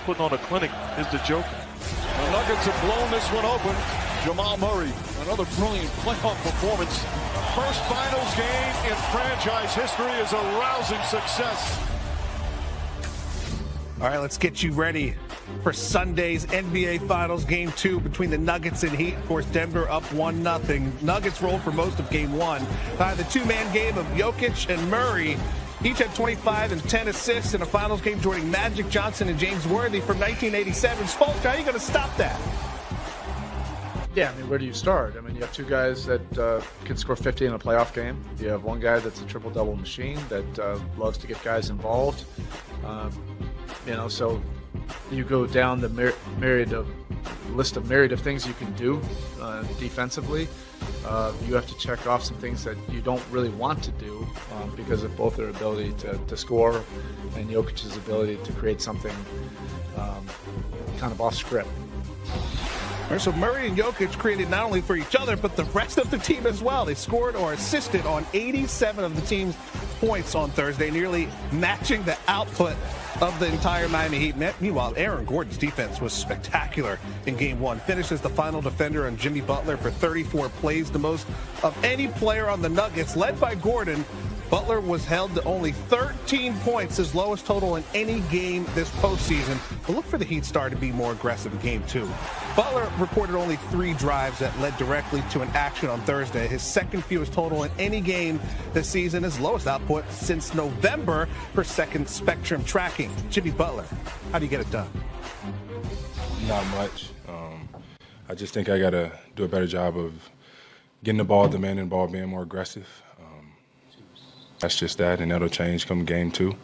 putting on a clinic is the Joker. The Nuggets have blown this one open. Jamal Murray, another brilliant playoff performance. First finals game in franchise history is a rousing success. All right, let's get you ready for Sunday's NBA Finals Game 2 between the Nuggets and Heat. Of course, Denver up 1-0. Nuggets rolled for most of Game 1. The two-man game of Jokic and Murray each had 25 and 10 assists in a Finals game, joining Magic Johnson and James Worthy from 1987. Folks, how are you going to stop that? Yeah, I mean, where do you start? I mean, you have two guys that can score 50 in a playoff game. You have one guy that's a triple-double machine that loves to get guys involved. So you go down the list of things you can do defensively. You have to check off some things that you don't really want to do because of both their ability to score and Jokic's ability to create something kind of off script. All right, so Murray and Jokic created not only for each other, but the rest of the team as well. They scored or assisted on 87 of the team's points on Thursday, nearly matching the output of the entire Miami Heat. Meanwhile, Aaron Gordon's defense was spectacular in Game 1. Finished as the final defender on Jimmy Butler for 34 plays, the most of any player on the Nuggets. Led by Gordon, Butler was held to only 13 points, his lowest total in any game this postseason. But look for the Heat star to be more aggressive in Game 2. Butler recorded only 3 drives that led directly to an action on Thursday. His second fewest total in any game this season, his lowest output since November per second Spectrum tracking. Jimmy Butler, how do you get it done? Not much. I just think I got to do a better job of getting the ball, demanding the ball, being more aggressive. That's just that, and that'll change come Game 2.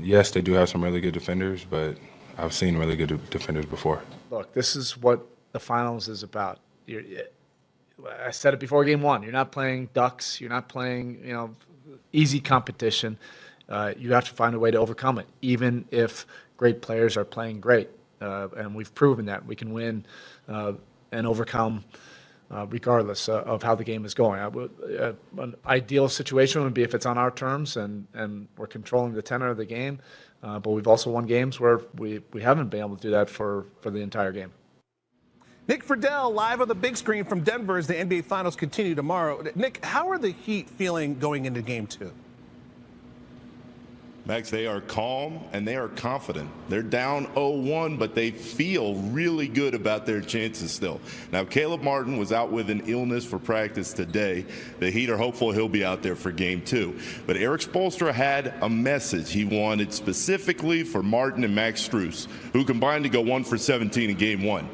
Yes, they do have some really good defenders, but I've seen really good defenders before. Look, this is what the finals is about. I said it before Game 1. You're not playing ducks. You're not playing, easy competition. You have to find a way to overcome it, even if great players are playing great. And we've proven that we can win and overcome regardless of how the game is going. An ideal situation would be if it's on our terms and we're controlling the tenor of the game. But we've also won games where we haven't been able to do that for the entire game. Nick Friedel live on the big screen from Denver as the NBA Finals continue tomorrow. Nick, how are the Heat feeling going into Game 2? Max, they are calm and they are confident. They're down 0-1, but they feel really good about their chances still. Now, Caleb Martin was out with an illness for practice today. The Heat are hopeful he'll be out there for Game 2. But Eric Spoelstra had a message he wanted specifically for Martin and Max Strus, who combined to go 1 for 17 in Game 1.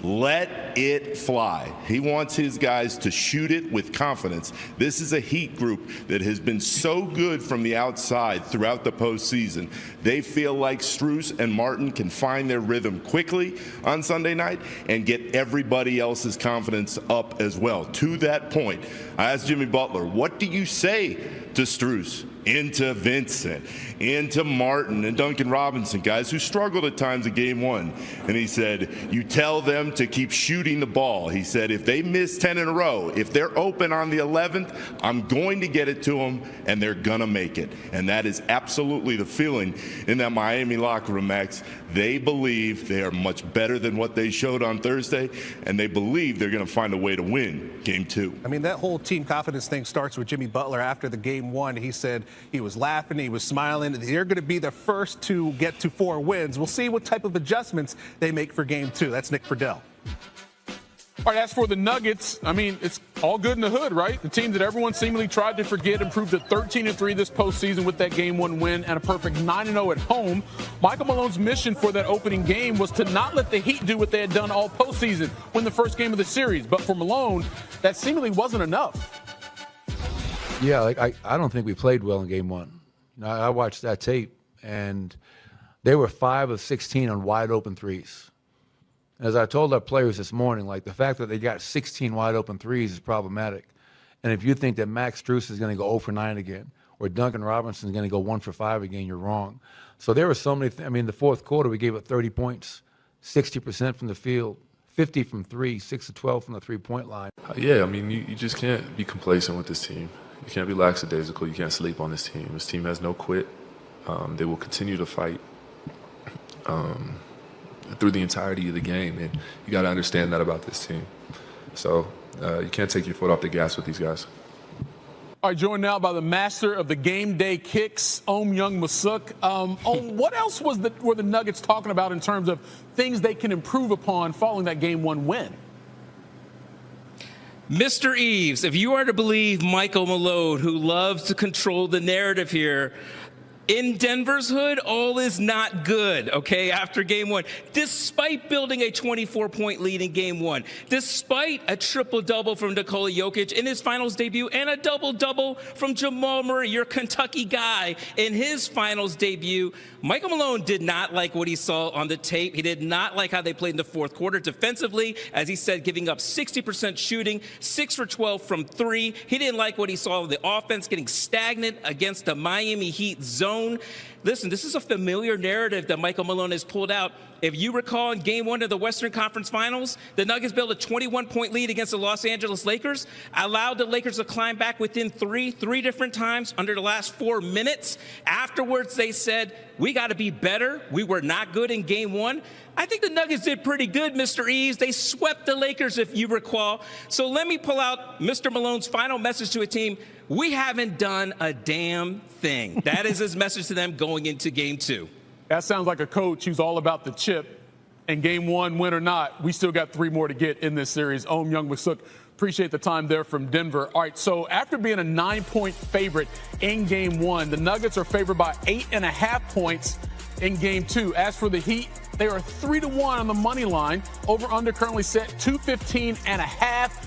Let it fly. He wants his guys to shoot it with confidence. This is a Heat group that has been so good from the outside throughout the postseason. They feel like Strus and Martin can find their rhythm quickly on Sunday night and get everybody else's confidence up as well. To that point, I asked Jimmy Butler, what do you say to Strus, into Vincent, into Martin and Duncan Robinson, guys who struggled at times in Game 1? And he said, you tell them to keep shooting the ball. He said, if they miss 10 in a row, if they're open on the 11th, I'm going to get it to them, and they're going to make it. And that is absolutely the feeling in that Miami locker room, Max. They believe they are much better than what they showed on Thursday, and they believe they're going to find a way to win Game 2. I mean, that whole team confidence thing starts with Jimmy Butler after the Game 1. He said he was laughing, he was smiling. They're going to be the first to get to 4 wins. We'll see what type of adjustments they make for Game 2. That's Nick Friedel. All right, as for the Nuggets, I mean, it's all good in the hood, right? The team that everyone seemingly tried to forget improved to 13-3 this postseason with that Game 1 win and a perfect 9-0 at home. Michael Malone's mission for that opening game was to not let the Heat do what they had done all postseason, win the first game of the series. But for Malone, that seemingly wasn't enough. Yeah, I don't think we played well in Game 1. I watched that tape, and they were 5 of 16 on wide-open threes. As I told our players this morning, the fact that they got 16 wide-open threes is problematic. And if you think that Max Strus is going to go 0 for 9 again, or Duncan Robinson is going to go 1 for 5 again, you're wrong. So there were so many in the fourth quarter, we gave up 30 points, 60% from the field, 50 from 3, 6 of 12 from the three-point line. Yeah, I mean, you just can't be complacent with this team. You can't be lackadaisical. You can't sleep on this team. This team has no quit. They will continue to fight. through the entirety of the game, and you got to understand that about this team. So you can't take your foot off the gas with these guys. All right, joined now by the master of the game day kicks, Young Masuk. What else were the Nuggets talking about in terms of things they can improve upon following that Game 1 win? Mr. Eves, if you are to believe Michael Malone, who loves to control the narrative here, in Denver's hood, all is not good, okay, after Game 1. Despite building a 24-point lead in Game 1, despite a triple-double from Nikola Jokic in his finals debut and a double-double from Jamal Murray, your Kentucky guy, in his finals debut, Michael Malone did not like what he saw on the tape. He did not like how they played in the fourth quarter defensively, as he said, giving up 60% shooting, 6 for 12 from 3. He didn't like what he saw of the offense getting stagnant against the Miami Heat zone. Listen, this is a familiar narrative that Michael Malone has pulled out. If you recall, in Game 1 of the Western Conference Finals, the Nuggets built a 21-point lead against the Los Angeles Lakers, allowed the Lakers to climb back within three different times under the last 4 minutes. Afterwards, they said, we got to be better. We were not good in Game 1. I think the Nuggets did pretty good, Mr. Eves. They swept the Lakers, if you recall. So let me pull out Mr. Malone's final message to a team. We haven't done a damn thing. That is his message to them going into Game 2. That sounds like a coach who's all about the chip. And Game 1, win or not, we still got 3 more to get in this series. Young Masuk, appreciate the time there from Denver. All right, so after being a 9-point favorite in Game 1, the Nuggets are favored by 8.5 points in Game 2. As for the Heat, they are 3-1 on the money line. Over-under currently set 215.5.